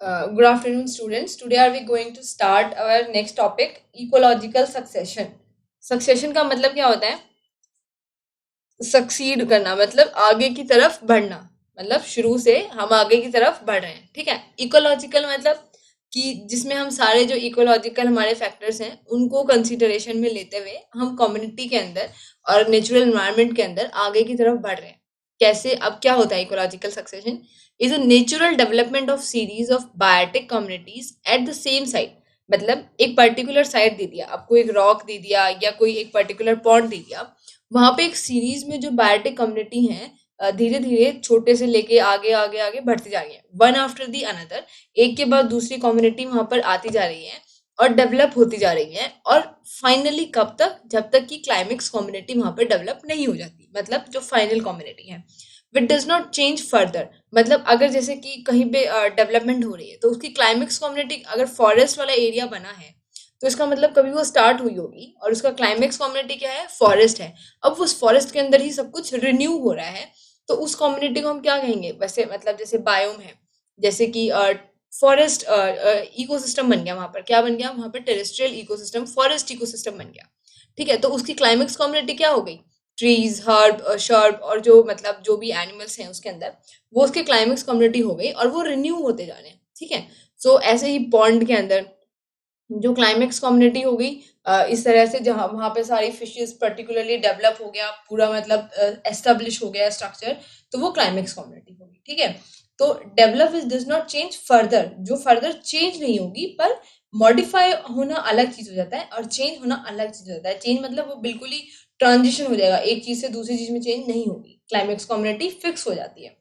Good afternoon, students. Today are we going to start our next topic, ecological succession. Succession का मतलब क्या होता है? सक्सीड करना मतलब आगे की तरफ बढ़ना, मतलब शुरू से हम आगे की तरफ बढ़ रहे हैं, ठीक है। इकोलॉजिकल मतलब कि जिसमें हम सारे जो इकोलॉजिकल हमारे फैक्टर्स हैं उनको कंसीडरेशन में लेते हुए हम कम्युनिटी के अंदर और नेचुरल एनवायरनमेंट के अंदर आगे की तरफ बढ़ रहे हैं। कैसे? अब क्या होता है ecological succession? Is a natural development of series of biotic communities at the same site. मतलब एक पर्टिकुलर साइट दे दिया, आपको एक रॉक दे दिया या कोई एक पर्टिकुलर पॉइंट दे दिया, वहां पे एक सीरीज में जो बायोटिक कम्युनिटी है धीरे धीरे छोटे से लेके आगे आगे आगे बढ़ती जा रही है, वन आफ्टर दी अनदर, एक के बाद दूसरी कम्युनिटी वहां पर आती जा रही है और डेवलप होती जा रही है। और फाइनली कब तक? जब तक कि क्लाइमेक्स कम्युनिटी वहां पर डेवलप नहीं हो जाती, मतलब जो फाइनल कम्युनिटी है विट डज नॉट चेंज फर्दर। मतलब अगर जैसे कि कहीं पे डेवलपमेंट हो रही है तो उसकी क्लाइमेक्स कम्युनिटी अगर फॉरेस्ट वाला एरिया बना है तो इसका मतलब कभी वो स्टार्ट हुई होगी और उसका क्लाइमेक्स कम्युनिटी क्या है? फॉरेस्ट है। अब उस फॉरेस्ट के अंदर ही सब कुछ रिन्यू हो रहा है, तो उस कम्युनिटी को हम क्या कहेंगे? वैसे मतलब जैसे बायोम है, जैसे कि फॉरेस्ट इकोसिस्टम बन गया, वहां पर क्या बन गया? वहां पर टेरेस्ट्रियल इकोसिस्टम, फॉरेस्ट इकोसिस्टम बन गया, ठीक है। तो उसकी क्लाइमेक्स कम्युनिटी क्या हो गई? ट्रीज, हर्ब, शर्ब और जो मतलब जो भी एनिमल्स हैं उसके अंदर, वो उसके क्लाइमेक्स कम्युनिटी हो गई और वो रिन्यू होते जा रहे हैं, ठीक है। सो ऐसे ही पॉन्ड के अंदर जो क्लाइमेक्स कम्युनिटी हो गई, इस तरह से जहाँ वहां पे सारी फिशेस पर्टिकुलरली डेवलप हो गया, पूरा मतलब एस्टेब्लिश हो गया स्ट्रक्चर, तो वो क्लाइमेक्स कम्युनिटी होगी, ठीक है। तो develop is does not change further, जो फर्दर चेंज नहीं होगी, पर मॉडिफाई होना अलग चीज हो जाता है और चेंज होना अलग चीज हो जाता है। चेंज मतलब वो बिल्कुल ही ट्रांजिशन हो जाएगा, एक चीज से दूसरी चीज में चेंज नहीं होगी, क्लाइमेक्स कम्युनिटी फिक्स हो जाती है,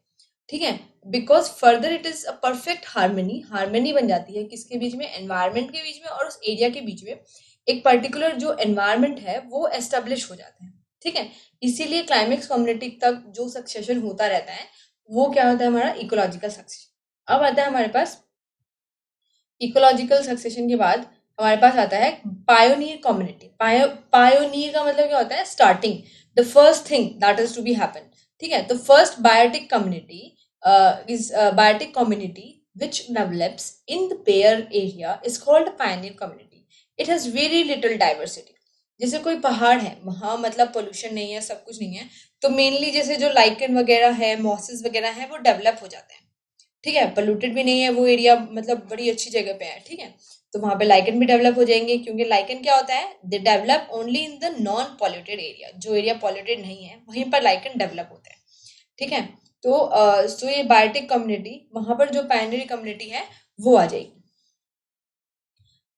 ठीक है। Because further it is a perfect harmony, harmony बन जाती है किसके बीच में? एनवायरमेंट के बीच में और उस एरिया के बीच में। एक पर्टिकुलर जो एनवायरमेंट है वो एस्टेब्लिश हो जाता है, ठीक है। इसीलिए क्लाइमेक्स कम्युनिटी तक जो सक्सेशन होता रहता है वो क्या होता है? हमारा इकोलॉजिकल सक्सेशन। अब आता है हमारे पास इकोलॉजिकल सक्सेशन के बाद हमारे पास आता है पायोनियर कम्युनिटी। पायोनियर का मतलब क्या होता है? Starting, the first thing that is to be happen, ठीक है। तो first biotic community is biotic community which develops in the Bayer area is called pioneer community. It has very little diversity. जैसे कोई पहाड़ है, वहां मतलब पोल्यूशन नहीं है, सब कुछ नहीं है, तो मेनली जैसे जो लाइकन वगैरह है, मॉसेस वगैरह है, वो डेवलप हो जाते हैं, ठीक है। पोल्यूटेड भी नहीं है वो एरिया, मतलब बड़ी अच्छी जगह पे है, ठीक है। तो वहां पे लाइकन भी डेवलप हो जाएंगे, क्योंकि लाइकन क्या होता है? They develop only in the non polluted area, जो एरिया पॉल्यूटेड नहीं है वहीं पर लाइकन डेवलप होते हैं, ठीक है। तो ये बायोटिक कम्युनिटी, वहां पर जो पायनियर कम्युनिटी है वो आ जाएगी।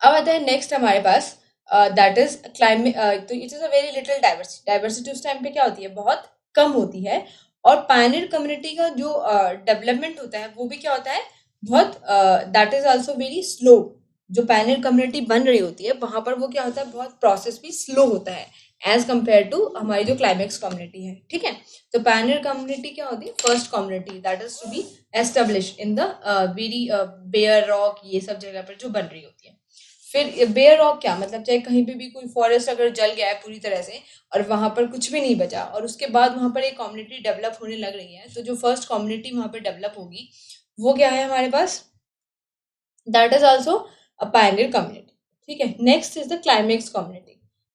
अब आता है नेक्स्ट हमारे पास, दैट इज क्लाइमेट। तो it is a very little diversity, diversity उस टाइम पे क्या होती है? बहुत कम होती है। और पायनियर कम्युनिटी का जो डेवलपमेंट होता है वो भी क्या होता है? बहुत, that is also very slow. जो पायनियर कम्युनिटी बन रही होती है वहां पर वो क्या होता है? बहुत प्रोसेस भी स्लो होता है एज कंपेयर टू हमारी जो क्लाइमेक्स कम्युनिटी है, ठीक है। तो पायनियर कम्युनिटी क्या होती है? First community that is to be establish in the very bare rock, ये सब जगह पर जो बन रही होती है। फिर बेयर रॉक क्या मतलब? चाहे कहीं पे भी कोई फॉरेस्ट अगर जल गया है पूरी तरह से और वहां पर कुछ भी नहीं बचा और उसके बाद वहां पर एक कम्युनिटी डेवलप होने लग रही है, तो जो फर्स्ट कम्युनिटी वहां पर डेवलप होगी वो क्या है हमारे पास? That is also a pioneer community, ठीक है। Next is the climax community.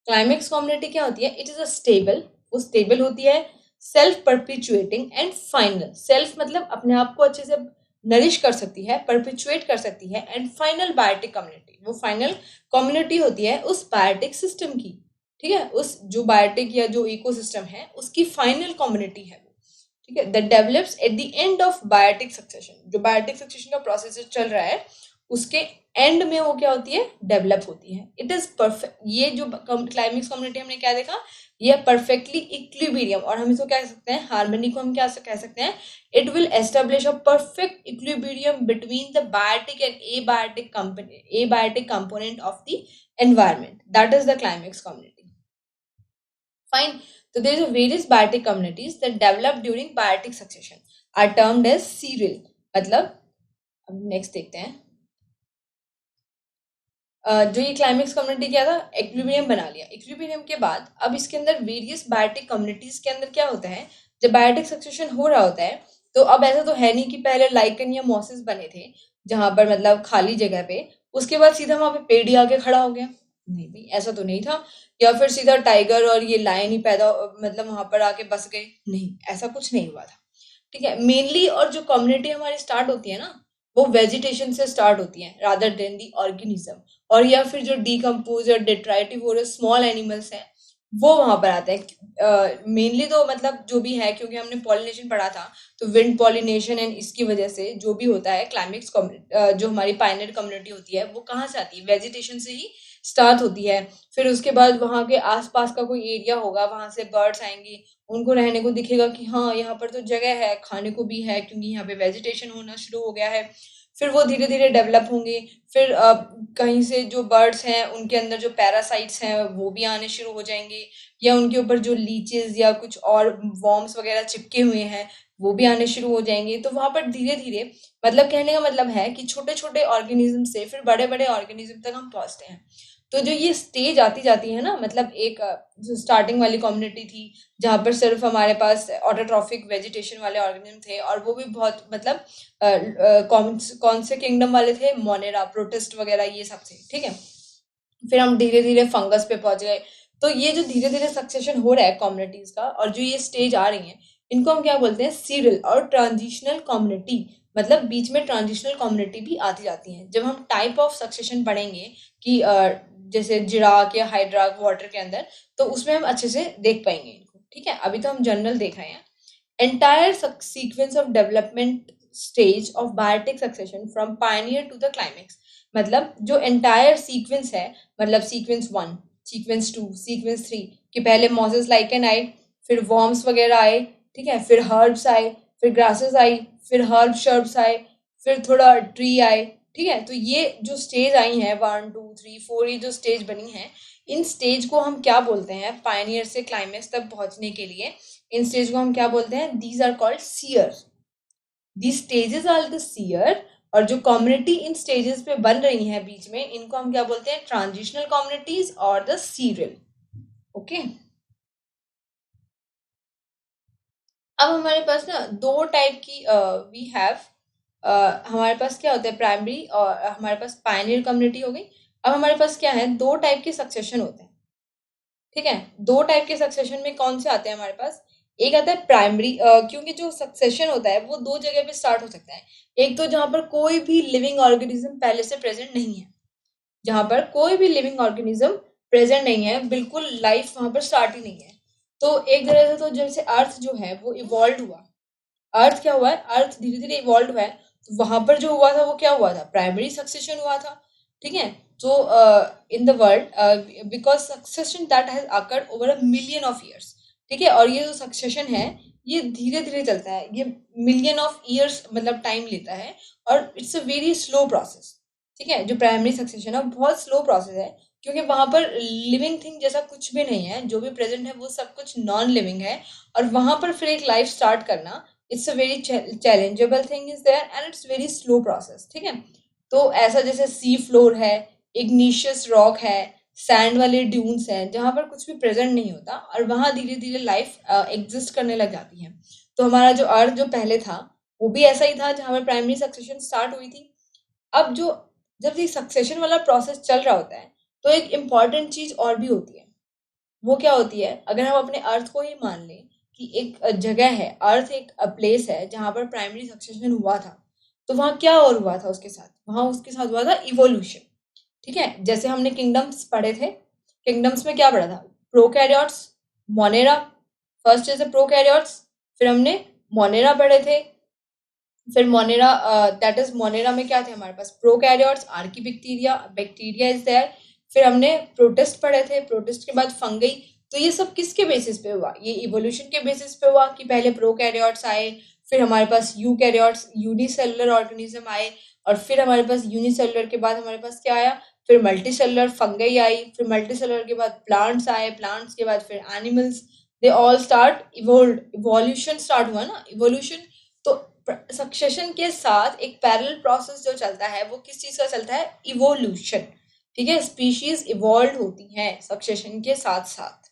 Climax community क्या होती है? इट इज अ स्टेबल, वो स्टेबल होती है, self perpetuating and final. Self मतलब अपने आप को अच्छे से नरिश कर सकती है, परपिचुएट कर सकती है, एंड फाइनल बायोटिक कम्युनिटी, वो फाइनल कम्युनिटी होती है उस बायोटिक सिस्टम की, ठीक है। उस जो बायोटिक या जो इकोसिस्टम है उसकी फाइनल कम्युनिटी है वो, ठीक है। That develops at the end of biotic succession. जो बायोटिक सक्सेशन का प्रोसेस चल रहा है उसके एंड में वो क्या होती है? डेवलप होती है। It is perfect. ये जो क्लाइमेक्स कम्युनिटी हमने क्या देखा? ये परफेक्टली इक्विलिब्रियम, और हम इसको क्या कह सकते हैं? हार्मनी को हम क्या कह सकते हैं? It will establish a perfect equilibrium between the biotic and a biotic component of the environment, that is the climax community, fine. So there is a various biotic communities that develop during biotic succession are termed as serial। मतलब अब next देखते हैं। जो ये climax community क्या था? Equilibrium बना लिया। इक्विलिब्रियम के बाद अब इसके अंदर वेरियस बायोटिक कम्युनिटीज के अंदर क्या होता है? जब बायोटिक सक्सेशन हो रहा होता है तो अब ऐसा तो है नहीं कि पहले लाइकन या मॉसेस बने थे, जहां पर मतलब खाली जगह पे, उसके बाद सीधा वहां पे पेड़ ही आके खड़ा हो गया? नहीं भाई, ऐसा तो नहीं था। या फिर सीधा टाइगर और ये लायन ही पैदा मतलब वहां पर आके बस गए? नहीं, ऐसा कुछ नहीं हुआ था। ठीक है, मेनली और जो कम्युनिटी हमारी स्टार्ट होती है ना, वो वेजिटेशन से स्टार्ट होती है रादर देन दी ऑर्गेनिज्म। और या फिर जो डीकम्पोज और डिट्राइटिवोरस स्मॉल एनिमल्स हैं, वो वहां पर आते हैं मेनली। तो मतलब जो भी है, क्योंकि हमने पॉलिनेशन पढ़ा था, तो विंड पॉलिनेशन एंड इसकी वजह से जो भी होता है क्लाइमेक्स, जो हमारी पायनियर कम्युनिटी होती है वो कहाँ से आती है? वेजिटेशन से ही स्टार्ट होती है। फिर उसके बाद वहां के आसपास का कोई एरिया होगा, वहां से बर्ड्स आएंगी, उनको रहने को दिखेगा कि हाँ यहाँ पर तो जगह है, खाने को भी है, क्योंकि यहाँ पे वेजिटेशन होना शुरू हो गया है। फिर वो धीरे धीरे डेवलप होंगे। फिर कहीं से जो बर्ड्स हैं उनके अंदर जो पैरासाइट्स हैं वो भी आने शुरू हो जाएंगे, या उनके ऊपर जो लीचेस या कुछ और वॉर्म्स वगैरह चिपके हुए हैं वो भी आने शुरू हो जाएंगे। तो वहां पर धीरे धीरे, मतलब कहने का मतलब है कि छोटे छोटे ऑर्गेनिज्म से फिर बड़े बड़े ऑर्गेनिज्म तक हम पहुंचते हैं। तो जो ये स्टेज आती जाती है ना, मतलब एक जो स्टार्टिंग वाली कम्युनिटी थी, जहाँ पर सिर्फ हमारे पास ऑटोट्रॉफिक वेजिटेशन वाले ऑर्गेनिज्म थे, और वो भी बहुत मतलब कौन कौन से किंगडम वाले थे? मोनेरा, प्रोटिस्ट वगैरह ये सब थे। ठीक है, फिर हम धीरे धीरे फंगस पे पहुंच गए। तो ये जो धीरे धीरे सक्सेशन हो रहा है कम्युनिटीज का, और जो ये स्टेज आ रही है, इनको हम क्या बोलते हैं? सीरियल और ट्रांजिशनल कम्युनिटी। मतलब बीच में ट्रांजिशनल कम्युनिटी भी आती जाती है। जब हम टाइप ऑफ सक्सेशन पढ़ेंगे कि जैसे जिराफ या हाइड्राक वाटर के अंदर, तो उसमें हम अच्छे से देख पाएंगे इनको। ठीक है, अभी तो हम जनरल देख रहे हैं। entire sequence of development stage of biotic succession from pioneer to the climax। मतलब जो entire sequence है, मतलब sequence 1, sequence 2, sequence 3, कि पहले मोसेस लाइकन आए, फिर वॉर्म्स वगैरह आए, ठीक है, फिर हर्ब्स आए, फिर ग्रासेस आई, फिर हर्ब शर्ब्स आए, फिर थोड़ा ट्री आए। ठीक है, तो ये जो स्टेज आई है 1 2 3 4, ये जो स्टेज बनी है, इन स्टेज को हम क्या बोलते हैं? पायनियर से क्लाइमेक्स तक पहुंचने के लिए इन स्टेज को हम क्या बोलते हैं? These are called sere. These stages are the sere. और जो कम्युनिटी इन स्टेजेस पे बन रही है बीच में, इनको हम क्या बोलते हैं? ट्रांजिशनल कम्युनिटीज और द सीरियल। ओके, अब हमारे पास ना दो टाइप की वी हैव, हमारे पास क्या होता है? प्राइमरी, और हमारे पास पायनियर कम्युनिटी हो गई। अब हमारे पास क्या है? दो टाइप के सक्सेशन होते हैं। ठीक है, दो टाइप के सक्सेशन में कौन से आते हैं हमारे पास? एक आता है प्राइमरी, क्योंकि जो सक्सेशन होता है वो दो जगह पे स्टार्ट हो सकता है। एक तो जहां पर कोई भी लिविंग ऑर्गेनिज्म पहले से प्रेजेंट नहीं है, जहां पर कोई भी लिविंग ऑर्गेनिज्म प्रेजेंट नहीं है, बिल्कुल लाइफ वहां पर स्टार्ट ही नहीं है। तो एक तरह से तो जैसे अर्थ जो है वो इवॉल्व हुआ। अर्थ क्या हुआ है? अर्थ धीरे धीरे इवॉल्व हुआ है। तो वहां पर जो हुआ था वो क्या हुआ था? प्राइमरी सक्सेशन हुआ था। ठीक है, तो in the world, because succession that has occurred over a million of years. ठीक है, और ये जो सक्सेशन है ये धीरे धीरे चलता है, ये मिलियन ऑफ ईयर्स मतलब टाइम लेता है, और it's a very slow process. ठीक है, जो प्राइमरी सक्सेशन है वो बहुत स्लो प्रोसेस है, क्योंकि वहां पर लिविंग थिंग जैसा कुछ भी नहीं है, जो भी प्रेजेंट है वो सब कुछ नॉन लिविंग है। और वहां पर फिर एक लाइफ स्टार्ट करना, it's a very challengeable thing is there, and it's very slow process. ठीक है, तो ऐसा जैसे सी फ्लोर है, इग्निशियस रॉक है, सैंड वाले ड्यून्स हैं, जहां पर कुछ भी प्रेजेंट नहीं होता, और वहां धीरे धीरे लाइफ एग्जिस्ट करने लग जाती है। तो हमारा जो अर्थ जो पहले था वो भी ऐसा ही था, जहां पर प्राइमरी सक्सेशन स्टार्ट हुई थी। अब जो जब ये सक्सेशन वाला प्रोसेस चल रहा होता है, तो एक इम्पॉर्टेंट चीज और भी होती है। वो क्या होती है? अगर हम अपने अर्थ को ही मान लें कि एक जगह है, अर्थ एक प्लेस है जहां पर प्राइमरी सक्सेशन हुआ था, तो वहां क्या और हुआ था उसके साथ? वहां उसके साथ हुआ था इवोल्यूशन। ठीक है, जैसे हमने किंगडम्स पढ़े थे, किंगडम्स में क्या पढ़ा था? Prokaryotes, Monera. First is prokaryotes, फिर हमने मोनेरा पढ़े थे। फिर मोनेरा, दैट इज मोनेरा में क्या थे हमारे पास? Prokaryotes, archaebacteria, bacteria is there. फिर हमने प्रोटिस्ट पढ़े थे, प्रोटिस्ट के बाद फंगई। तो ये सब किसके बेसिस पे हुआ? ये इवोल्यूशन के बेसिस पे हुआ, कि पहले प्रोकैरियोट्स आए, फिर हमारे पास यूकैरियोट्स, यूनिसेलुलर ऑर्गेनिज्म आए, और फिर हमारे पास यूनिसेलुलर के बाद हमारे पास क्या आया? फिर मल्टीसेलुलर फंगई आई, फिर मल्टीसेलुलर के बाद प्लांट्स आए, प्लांट्स के बाद फिर animals. They all start evolve, evolution start हुआ ना, इवोल्यूशन। तो सक्सेशन के साथ एक पैरेलल प्रोसेस जो चलता है वो किस चीज का चलता है? इवोल्यूशन। ठीक है, स्पीशीज इवॉल्व होती हैं सक्सेशन के साथ साथ।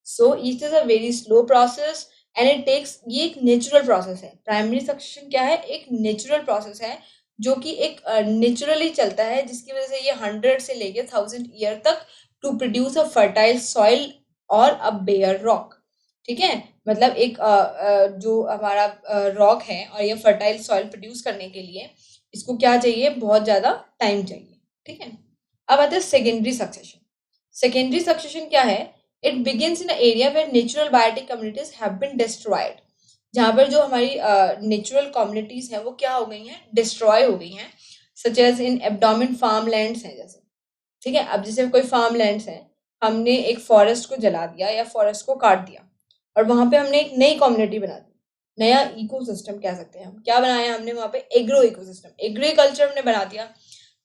So it is a very slow process, and it takes, ये एक नेचुरल प्रोसेस है। प्राइमरी सक्सेशन क्या है? एक नेचुरल प्रोसेस है, जो कि एक नेचुरली चलता है, जिसकी वजह से ये 100 से लेके 1000 ईयर तक to produce a fertile soil और अ बेयर रॉक। ठीक है, मतलब एक जो हमारा रॉक है और ये फर्टाइल सॉइल प्रोड्यूस करने के लिए इसको क्या चाहिए, बहुत ज्यादा टाइम चाहिए। ठीक है, अब आते हैं सेकेंडरी सक्सेशन। सेकेंडरी सक्सेशन क्या है? It begins in area where natural biotic communities have been destroyed. जहाँ पर जो हमारी नेचुरल कम्युनिटीज हैं वो क्या हो गई हैं, डिस्ट्रॉय हो गई हैं, such as in abandoned farm lands हैं जैसे। ठीक है, अब जैसे कोई फार्म लैंड्स हैं, हमने एक फॉरेस्ट को जला दिया या फॉरेस्ट को काट दिया और वहां पे हमने एक नई कम्युनिटी बना दी, नया इकोसिस्टम कह सकते हैं हम। क्या बनाया हमने वहां पे? एग्रो इकोसिस्टम, एग्रीकल्चर हमने बना दिया।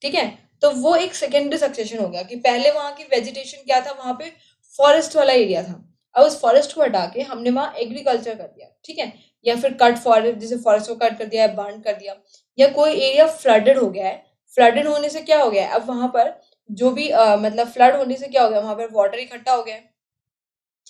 ठीक है, तो वो एक सेकेंडरी सक्सेशन हो गया कि पहले वहां की वेजिटेशन क्या था, वहां पे फॉरेस्ट वाला एरिया था, अब उस फॉरेस्ट को हटा के हमने वहां एग्रीकल्चर कर दिया। ठीक है, या फिर कट फॉरेस्ट, जैसे फॉरेस्ट को कट कर दिया है, बर्न कर दिया, या कोई एरिया फ्लडेड हो गया है। फ्लडेड होने से क्या हो गया है, अब वहां पर जो भी मतलब फ्लड होने से क्या हो गया, वहां पर वाटर इकट्ठा हो गया है।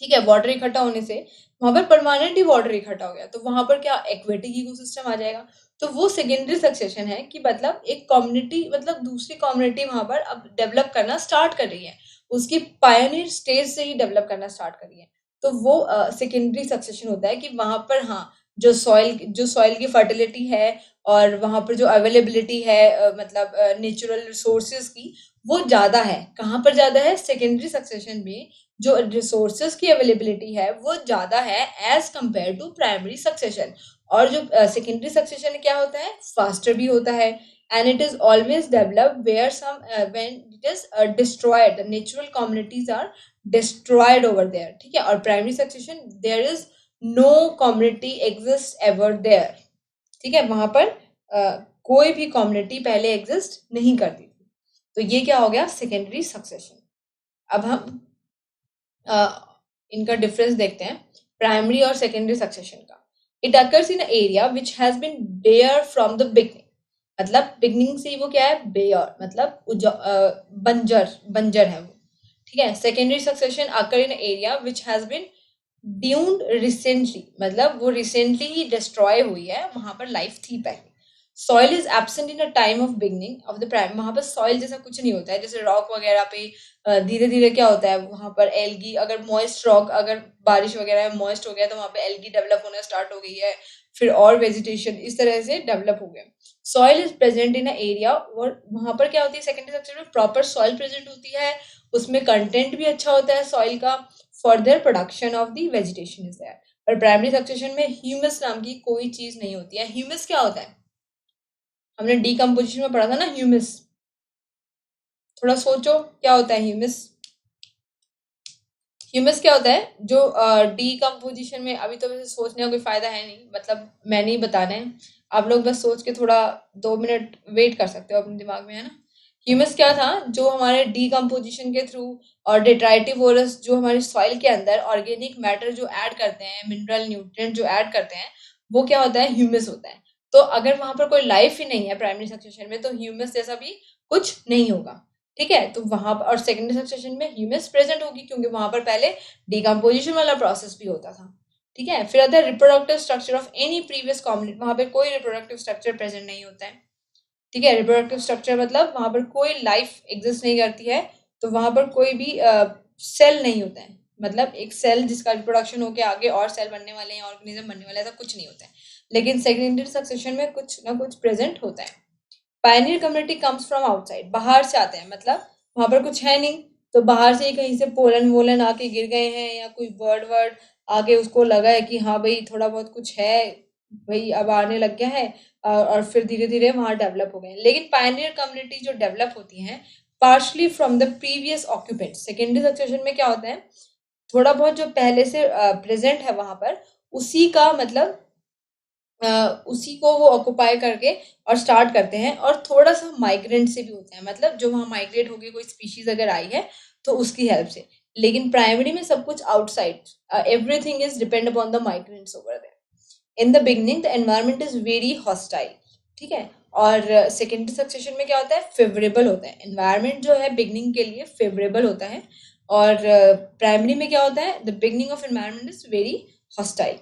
ठीक है, वाटर इकट्ठा होने से वहां पर परमानेंट ही वाटर इकट्ठा हो गया, तो वहां पर क्या एक्वेटिक इकोसिस्टम आ जाएगा। तो वो सेकेंडरी सक्सेशन है कि मतलब एक कम्युनिटी, मतलब दूसरी कम्युनिटी वहां पर अब डेवलप करना स्टार्ट कर रही है, उसकी पायनियर स्टेज से ही डेवलप करना स्टार्ट कर रही है। तो वो सेकेंडरी सक्सेशन होता है कि वहां पर हाँ, जो सॉइल की फर्टिलिटी है और वहां पर जो अवेलेबिलिटी है मतलब नेचुरल रिसोर्सेज की, वो ज्यादा है। कहाँ पर ज्यादा है? सेकेंडरी सक्सेशन में जो रिसोर्सेज की अवेलेबिलिटी है वो ज्यादा है as compare to primary succession. और जो सेकेंडरी सक्सेशन क्या होता है, फास्टर भी होता है, and it is always develop where some when it is destroyed, the natural communities are destroyed over there. ठीक है, और primary succession there is no community exist ever there. ठीक है, वहां पर कोई भी कम्युनिटी पहले एग्जिस्ट नहीं करती थी। तो ये क्या हो गया, सेकेंडरी सक्सेशन। अब हम इनका डिफरेंस देखते हैं, प्राइमरी और सेकेंडरी सक्सेशन का। It occurs in area which has been bare from the beginning, मतलब बिगनिंग से ही वो क्या है, बेयर, मतलब बंजर, बंजर है वो। ठीक है, secondary succession occur in area which has been denuded recently, मतलब वो रिसेंटली ही डिस्ट्रॉय हुई है, वहां पर लाइफ थी पहले। Soil is absent in a time of beginning of the prime, वहां पर सॉइल जैसा कुछ नहीं होता है, जैसे रॉक वगैरह पे धीरे धीरे क्या होता है वहां पर एल्गी, अगर मॉइस्ट रॉक, अगर बारिश वगैरह में मॉइस्ट हो गया तो वहां पे एल्गी डेवलप होना स्टार्ट हो गई है, फिर और वेजिटेशन इस तरह से डेवलप हो गया। Soil is present in a area, और वहां पर क्या होती है, सेकेंडरी सेक्शन में प्रॉपर सॉइल प्रेजेंट होती है, उसमें कंटेंट भी अच्छा होता है सॉइल का, further production of the vegetation is there. पर प्राइमरी सक्सेशन में ह्यूमस नाम की कोई चीज नहीं होती है। ह्यूमस क्या होता है, हमने डीकम्पोजिशन में पढ़ा था ना ह्यूमस, थोड़ा सोचो क्या होता है ह्यूमस। ह्यूमस क्या होता है, जो डीकम्पोजिशन में, अभी तो वैसे सोचने का कोई फायदा है नहीं, मतलब मैं नहीं बताना है, आप लोग बस सोच के थोड़ा 2 मिनट वेट कर सकते हो अपने दिमाग में, है ना। ह्यूमस क्या था, जो हमारे डीकम्पोजिशन के थ्रू और डेट्राइटिवोरस, जो हमारे सॉइल के अंदर ऑर्गेनिक मैटर जो ऐड करते हैं, मिनरल न्यूट्रिएंट जो ऐड करते हैं, वो क्या होता है, ह्यूमस होता है। तो अगर वहां पर कोई लाइफ ही नहीं है प्राइमरी सक्सेशन में, तो ह्यूमस जैसा भी कुछ नहीं होगा। ठीक है, तो वहां पर और सेकेंडरी सक्सेशन में ह्यूमस प्रेजेंट होगी, क्योंकि वहां पर पहले डिकम्पोजिशन वाला प्रोसेस भी होता था। ठीक है, फिर आता है reproductive structure of any previous community, वहां पे कोई रिप्रोडक्टिव स्ट्रक्चर प्रेजेंट नहीं होता है। ठीक है, रिप्रोडक्टिव स्ट्रक्चर मतलब वहां पर कोई लाइफ एग्जिस्ट नहीं करती है, तो वहां पर कोई भी सेल नहीं होता है, मतलब एक सेल जिसका रिप्रोडक्शन होकर आगे और सेल बनने वाले हैं, ऑर्गेनिज्म बनने वाले हैं, ऐसा कुछ नहीं होता है। लेकिन सेकेंडरी सक्सेशन में कुछ ना कुछ प्रेजेंट होता है। Pioneer community comes from outside, बाहर से आते हैं, मतलब वहां पर कुछ है नहीं, तो बाहर से ही कहीं से पोलन वोलन आके गिर गए हैं, या कोई बर्ड वर्ड आके उसको लगा है कि हाँ भाई थोड़ा बहुत कुछ है, भाई अब आने लग गया है, और फिर धीरे धीरे वहां डेवलप हो गए। लेकिन पायनियर कम्युनिटी जो डेवलप होती हैं partially from the previous occupant. Secondary succession में क्या होता है, थोड़ा बहुत जो पहले से प्रेजेंट है वहां पर, उसी का मतलब उसी को वो ऑक्युपाई करके और स्टार्ट करते हैं, और थोड़ा सा माइग्रेंट से भी होते हैं, मतलब जो वहाँ माइग्रेट होगी कोई स्पीशीज अगर आई है तो उसकी हेल्प से। लेकिन प्राइमरी में सब कुछ outside, everything is depend upon the migrants over there. In the beginning the environment is very hostile. ठीक है, और सेकेंडरी सक्सेशन में क्या होता है, फेवरेबल होता है एनवायरमेंट, जो है बिगनिंग के लिए फेवरेबल होता है। और प्राइमरी में क्या होता है, the beginning of environment is very hostile.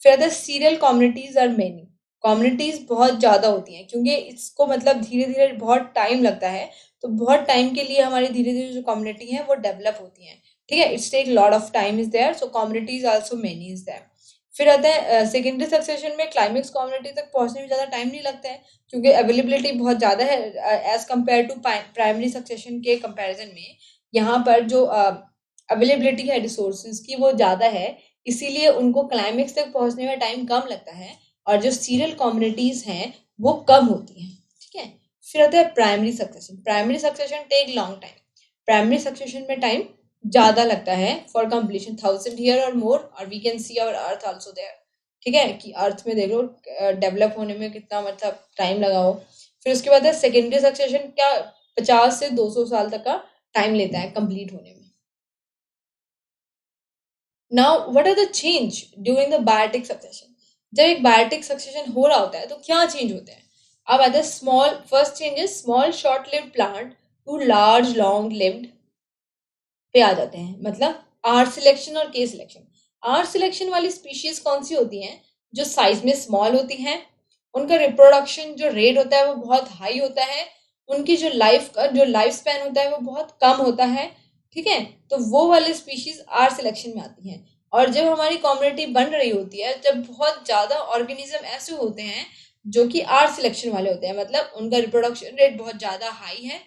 फिर other serial communities are many. Communities बहुत ज्यादा होती हैं, क्योंकि इसको मतलब धीरे धीरे बहुत टाइम लगता है, तो बहुत टाइम के लिए हमारी धीरे धीरे जो कम्युनिटी है वो डेवलप होती है। ठीक है, it's take lot of time is there, so communities also many is there. फिर आता है सेकेंडरी सक्सेशन में क्लाइमेक्स कम्युनिटी तक पहुंचने में ज़्यादा टाइम नहीं लगता है, क्योंकि अवेलेबिलिटी बहुत ज़्यादा है as compare to primary succession के कंपैरिजन में। यहाँ पर जो अवेलेबिलिटी है रिसोर्सेज की वो ज़्यादा है, इसीलिए उनको क्लाइमेक्स तक पहुंचने में टाइम कम लगता है, और जो सीरियल कम्युनिटीज हैं वो कम होती हैं। ठीक है, फिर आता है primary succession. Primary succession take long time. Primary succession में टाइम ज्यादा लगता है फॉर कंप्लीशन 1000 ईयर और मोर, और we can see our earth also there. ठीक है, कि अर्थ में देख लो डेवलप होने में कितना मतलब टाइम लगा हो। फिर उसके बाद है सेकेंडरी सक्सेशन, क्या 50 से 200 साल तक का टाइम लेता है कंप्लीट होने में। Now what are the change during the biotic succession. जब एक बायोटिक सक्सेशन हो रहा होता है तो क्या चेंज होते हैं। अब आता है small, first change is small short lived plant to large long lived पे आ जाते हैं। मतलब आर सिलेक्शन और के सिलेक्शन। आर सिलेक्शन वाली स्पीशीज कौन सी होती हैं, जो साइज में स्मॉल होती हैं, उनका रिप्रोडक्शन जो रेट होता है वो बहुत हाई होता है, उनकी जो लाइफ स्पैन होता है वो बहुत कम होता है। ठीक है, तो वो वाली स्पीशीज आर सिलेक्शन में आती हैं। और जब हमारी कम्युनिटी बन रही होती है, जब बहुत ज्यादा ऑर्गेनिज्म ऐसे होते हैं जो कि आर सिलेक्शन वाले होते हैं, मतलब उनका रिप्रोडक्शन रेट बहुत ज्यादा हाई है,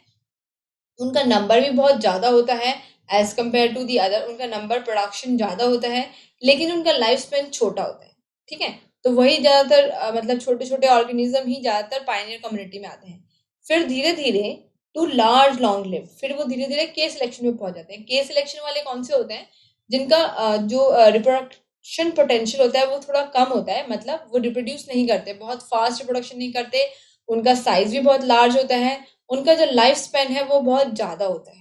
उनका नंबर भी बहुत ज़्यादा होता है as compare to the other, उनका नंबर प्रोडक्शन ज़्यादा होता है, लेकिन उनका लाइफ स्पेन छोटा होता है। ठीक है, तो वही ज़्यादातर मतलब छोटे छोटे ऑर्गेनिज्म ही ज़्यादातर पायनियर कम्युनिटी में आते हैं। फिर धीरे धीरे टू लार्ज लॉन्ग लिव, फिर वो धीरे धीरे के सिलेक्शन में पहुंच जाते हैं। के सिलेक्शन वाले कौन से होते हैं, जिनका जो रिप्रोडक्शन पोटेंशियल होता है वो थोड़ा कम होता है, मतलब वो रिप्रोड्यूस नहीं करते, बहुत फास्ट रिप्रोडक्शन नहीं करते, उनका साइज भी बहुत लार्ज होता है, उनका जो लाइफ स्पेन है वो बहुत ज्यादा होता है।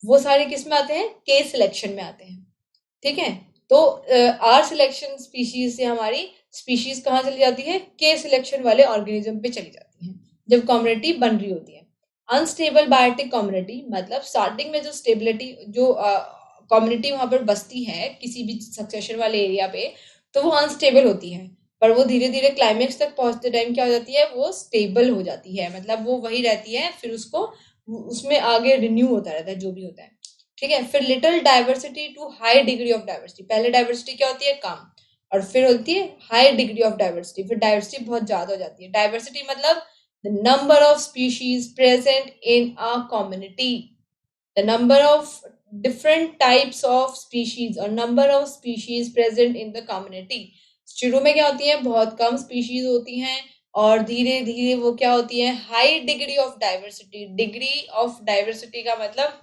वो सारे किस में आते हैं, के सिलेक्शन में आते हैं। ठीक है, तो आर सिलेक्शन स्पीशीज से हमारी स्पीशीज कहाँ चली जाती है, के सिलेक्शन वाले ऑर्गेनिज्म पे चली जाती है जब कम्युनिटी बन रही होती है। अनस्टेबल बायोटिक कम्युनिटी, मतलब स्टार्टिंग में जो स्टेबिलिटी जो कम्युनिटी वहां पर बसती है किसी भी सक्सेशन वाले एरिया पे, तो वो अनस्टेबल होती है, पर वो धीरे धीरे क्लाइमेक्स तक पहुंचते टाइम क्या हो जाती है, वो स्टेबल हो जाती है, मतलब वो वही रहती है, फिर उसको उसमें आगे रिन्यू होता रहता है जो भी होता है। ठीक है, फिर little diversity to high degree of diversity. पहले डाइवर्सिटी क्या होती है, कम, और फिर होती है हाई डिग्री ऑफ डाइवर्सिटी, फिर डाइवर्सिटी बहुत ज्यादा हो जाती है। डाइवर्सिटी मतलब the number of species present in a community, the number of different types of species or number of species present in the community। शुरू में क्या होती है, बहुत कम स्पीशीज होती हैं, और धीरे धीरे वो क्या होती है, high degree of diversity. Degree of diversity का मतलब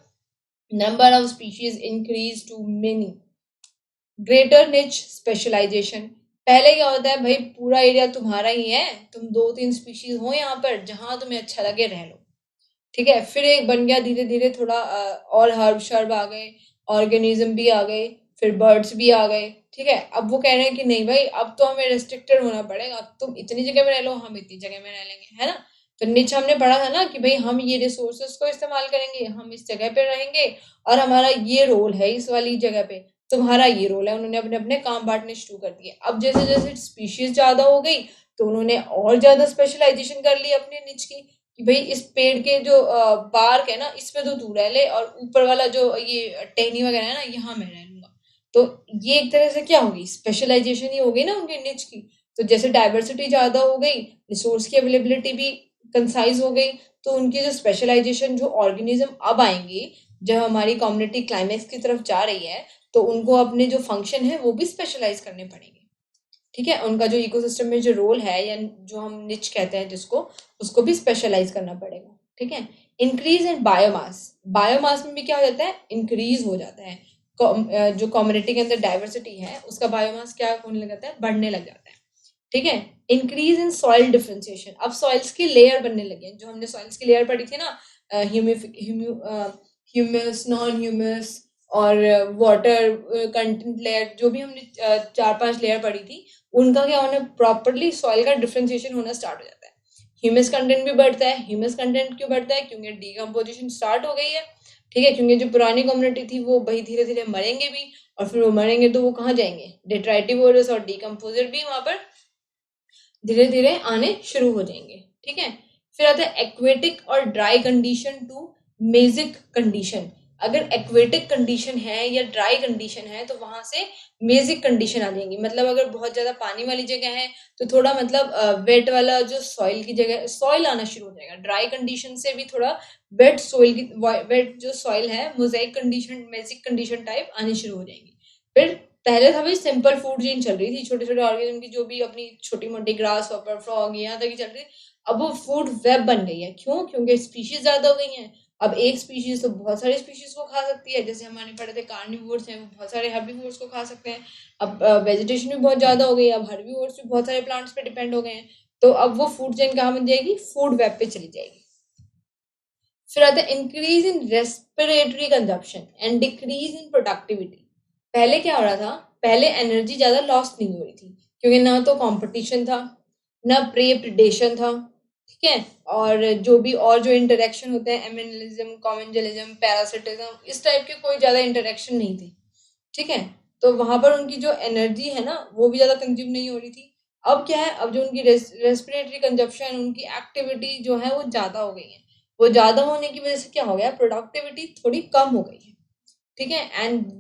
number of species increase to many. Greater niche specialization, पहले क्या होता है भाई, पूरा एरिया तुम्हारा ही है, तुम 2-3 स्पीशीज हो यहाँ पर, जहां तुम्हें अच्छा लगे रह लो। ठीक है, फिर एक बन गया धीरे धीरे थोड़ा और हर्ब शर्ब आ गए, ऑर्गेनिज्म भी आ गए, फिर बर्ड्स भी आ गए। ठीक है, अब वो कह रहे हैं कि नहीं भाई, अब तो हमें रेस्ट्रिक्टेड होना पड़ेगा, अब तुम इतनी जगह में रह लो, हम इतनी जगह में रह लेंगे, है ना। तो नीचे हमने पढ़ा था ना कि भाई हम ये रिसोर्सेस को इस्तेमाल करेंगे, हम इस जगह पे रहेंगे, और हमारा ये रोल है इस वाली जगह पे, तुम्हारा ये रोल है। उन्होंने अपने अपने काम बांटने शुरू कर दिए। अब जैसे जैसे स्पीशीज ज्यादा हो गई, तो उन्होंने और ज्यादा स्पेशलाइजेशन कर ली अपने निच की, कि भाई इस पेड़ के जो बार्क है ना, इसमें तो तू रह ले, और ऊपर वाला जो ये टहनी वगैरह है ना, यहाँ मैं रह लूंगा। तो ये एक तरह से क्या होगी, स्पेशलाइजेशन ही हो गई ना उनके निच की। तो जैसे डाइवर्सिटी ज्यादा हो गई, रिसोर्स की अवेलेबिलिटी भी कंसाइज हो गई, तो उनकी जो स्पेशलाइजेशन, जो ऑर्गेनिज्म अब आएंगे जब हमारी कम्युनिटी क्लाइमेक्स की तरफ जा रही है, तो उनको अपने जो फंक्शन है वो भी स्पेशलाइज करने पड़ेंगे। ठीक है, उनका जो इकोसिस्टम में जो रोल है, या जो हम निच कहते हैं जिसको, उसको भी स्पेशलाइज करना पड़ेगा। ठीक है, इंक्रीज इन बायोमास, बायोमास में भी क्या हो जाता है, इंक्रीज हो जाता है। जो कम्युनिटी के अंदर डाइवर्सिटी है उसका बायोमास क्या होने लग जाता है, बढ़ने लग जाता है। ठीक है, इंक्रीज इन सॉइल डिफरेंशिएशन, अब सॉइल्स की लेयर बनने लगी है। जो हमने सॉइल्स की लेयर पढ़ी थी ना, ह्यूमस, नॉन ह्यूमस और वाटर कंटेंट लेयर, जो भी हमने 4-5 लेयर पढ़ी थी, उनका क्या होना, प्रॉपरली सॉइल का डिफरेंशिएशन होना स्टार्ट हो जाता है। ह्यूमस कंटेंट भी बढ़ता है। ह्यूमस कंटेंट क्यों बढ़ता है, क्योंकि डीकम्पोजिशन स्टार्ट हो गई है। ठीक है, क्योंकि जो पुरानी कम्युनिटी थी वो भाई धीरे धीरे मरेंगे भी, और फिर वो मरेंगे तो वो कहाँ जाएंगे, डिट्राइटिवोरस और डीकम्पोजर भी वहां पर धीरे धीरे आने शुरू हो जाएंगे। ठीक है, फिर आता है एक्वेटिक और dry condition to mesic condition. अगर एक्वेटिक कंडीशन है या ड्राई कंडीशन है तो वहां से मेजिक कंडीशन आ जाएंगी। मतलब अगर बहुत ज्यादा पानी वाली जगह है तो थोड़ा मतलब वेट वाला जो सॉइल की जगह सॉइल आना शुरू हो जाएगा। ड्राई कंडीशन से भी थोड़ा वेट सॉइल की वेट जो सॉइल है Mosaic condition magic condition type आनी शुरू हो जाएंगी। फिर पहले था भाई सिंपल फूड चेन चल रही थी, छोटे छोटे ऑर्गेनिज्म की जो भी अपनी छोटी मोटी ग्रास हॉपर फ्रॉग यहाँ तक ही चल रही थी। अब वो फूड वेब बन गई है। क्यों? क्योंकि स्पीशीज ज्यादा हो गई हैं। अब एक स्पीशीज तो बहुत सारे स्पीशीज को खा सकती है। जैसे हमारे पढ़े थे कार्निवोर्स हैं, वो बहुत सारे हर्बीवोर्स को खा सकते हैं। अब वेजिटेशन भी बहुत ज्यादा हो गई है, अब हर्बीवोर्स भी बहुत सारे प्लांट्स पे डिपेंड हो गए हैं। तो अब वो फूड चेन कहाँ बन जाएगी? फूड वेब पे चली जाएगी। फिर आता है increase in respiratory consumption and decrease in productivity. पहले क्या हो रहा था? पहले एनर्जी ज्यादा लॉस नहीं हो रही थी क्योंकि ना तो कंपटीशन था, ना प्रे प्रिडेशन था। ठीक है, और जो भी और जो इंटरेक्शन होते हैं एमिनलिज्म कॉमेंजलिज्म पैरासिटिज्म इस टाइप के कोई ज्यादा इंटरेक्शन नहीं थी। ठीक है, तो वहां पर उनकी जो एनर्जी है ना वो भी ज्यादा कंज्यूम नहीं हो रही थी। अब क्या है? अब जो उनकी रेस्पिरेटरी कंजप्शन उनकी एक्टिविटी जो है वो ज्यादा हो गई है। वो ज्यादा होने की वजह से क्या हो गया? प्रोडक्टिविटी थोड़ी कम हो गई है। ठीक है, and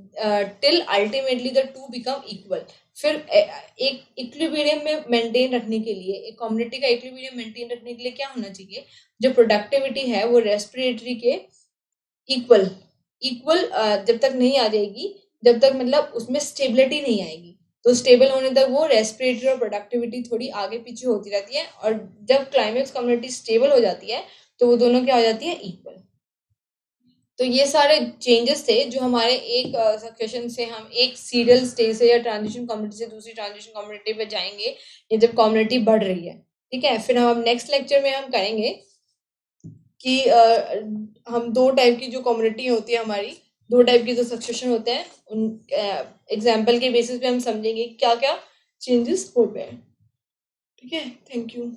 till ultimately the two become equal. फिर एक इक्विलिब्रियम में मेंटेन रखने के लिए, एक कम्युनिटी का इक्विलिब्रियम मेंटेन रखने के लिए क्या होना चाहिए? जो प्रोडक्टिविटी है वो रेस्पिरेटरी के इक्वल इक्वल जब तक नहीं आ जाएगी, जब तक मतलब उसमें स्टेबिलिटी नहीं आएगी। तो स्टेबल होने तक वो रेस्पिरेटरी और प्रोडक्टिविटी थोड़ी आगे पीछे होती रहती है, और जब क्लाइमेक्स कम्युनिटी स्टेबल हो जाती है तो वो दोनों क्या हो जाती है? इक्वल। तो ये सारे चेंजेस थे जो हमारे एक सक्सेशन से हम एक सीरियल स्टेज से या ट्रांजिशन कम्युनिटी से दूसरी ट्रांजिशन कम्युनिटी पे जाएंगे, ये जब कम्युनिटी बढ़ रही है। ठीक है, फिर हम अब नेक्स्ट लेक्चर में हम करेंगे कि हम दो टाइप की जो कम्युनिटी होती है हमारी, दो टाइप के जो सक्सेशन होते हैं उन एग्जाम्पल के बेसिस पे हम समझेंगे क्या क्या चेंजेस हो गए हैं। ठीक है, थैंक यू।